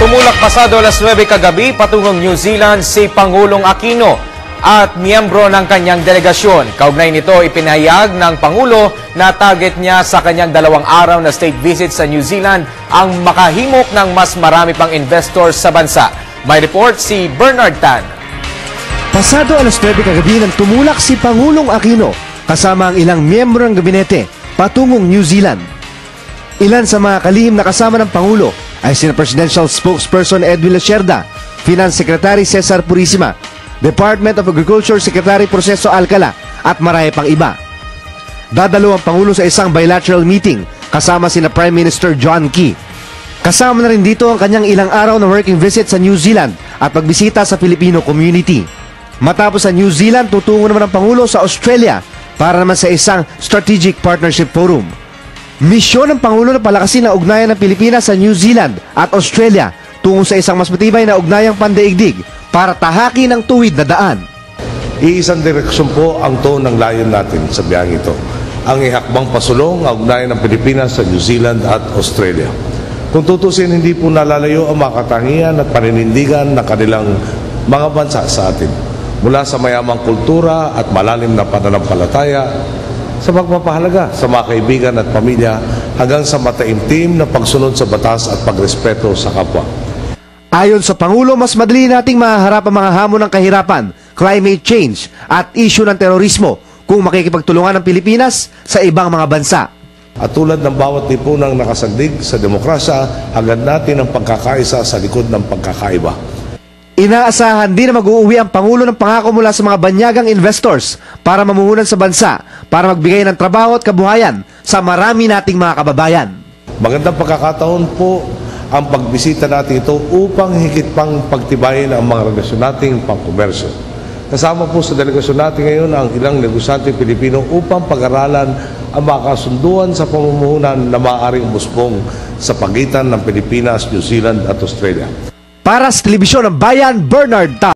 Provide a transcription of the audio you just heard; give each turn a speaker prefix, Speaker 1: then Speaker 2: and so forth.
Speaker 1: Tumulak pasado alas 9 kagabi patungong New Zealand si Pangulong Aquino at miyembro ng kanyang delegasyon. Kaugnay nito, ipinahayag ng Pangulo na target niya sa kanyang 2 araw na state visit sa New Zealand ang makahimok ng mas marami pang investors sa bansa. May report si Bernard Tan.
Speaker 2: Pasado alas 9 kagabi nang tumulak si Pangulong Aquino kasama ang ilang miyembro ng gabinete patungong New Zealand. Ilan sa mga kalihim na kasama ng Pangulo ay sina Presidential Spokesperson Edwin Lacerda, Finance Secretary Cesar Purisima, Department of Agriculture Secretary Proceso Alcala at marami pang iba. Dadalo ang Pangulo sa isang bilateral meeting kasama sina Prime Minister John Key. Kasama na rin dito ang kanyang ilang araw na working visit sa New Zealand at pagbisita sa Filipino community. Matapos sa New Zealand, tutungo naman ang Pangulo sa Australia para naman sa isang Strategic Partnership Forum. Misyon ng Pangulo na palakasin ang ugnayan ng Pilipinas sa New Zealand at Australia tungo sa isang mas matibay na ugnayang pandaigdig para tahakin ang tuwid na daan.
Speaker 3: Iisang direksyon po ang toon ng layon natin sa biyaheng ito. Ang ihakbang pasulong ang ugnayan ng Pilipinas sa New Zealand at Australia. Kung tutusin, hindi po nalalayo ang mga katangian at paninindigan ng kanilang mga bansa sa atin. Mula sa mayamang kultura at malalim na pananampalataya, sa pagpapahalaga sa mga kaibigan at pamilya hanggang sa mataimtim na pagsunod sa batas at pagrespeto sa kapwa.
Speaker 2: Ayon sa Pangulo, mas madali nating mahaharap ang mga hamon ng kahirapan, climate change at issue ng terorismo kung makikipagtulungan ng Pilipinas sa ibang mga bansa.
Speaker 3: At tulad ng bawat lipunang nakasandig sa demokrasya, hangad natin ang pagkakaisa sa likod ng pagkakaiba.
Speaker 2: Inaasahan din na mag-uuwi ang Pangulo ng pangako mula sa mga banyagang investors para mamuhunan sa bansa para magbigay ng trabaho at kabuhayan sa marami nating mga kababayan.
Speaker 3: Magandang pagkakataon po ang pagbisita natin ito upang higit pang pagtibayin ang mga relasyon nating pangkomersyo. Kasama po sa delegasyon natin ngayon ang ilang negosyante Pilipino upang pag-aralan ang mga kasunduan sa pamumuhunan na maaaring umusbong sa pagitan ng Pilipinas, New Zealand at Australia.
Speaker 2: Para sa Telebisyon ng Bayan, Bernard Tan.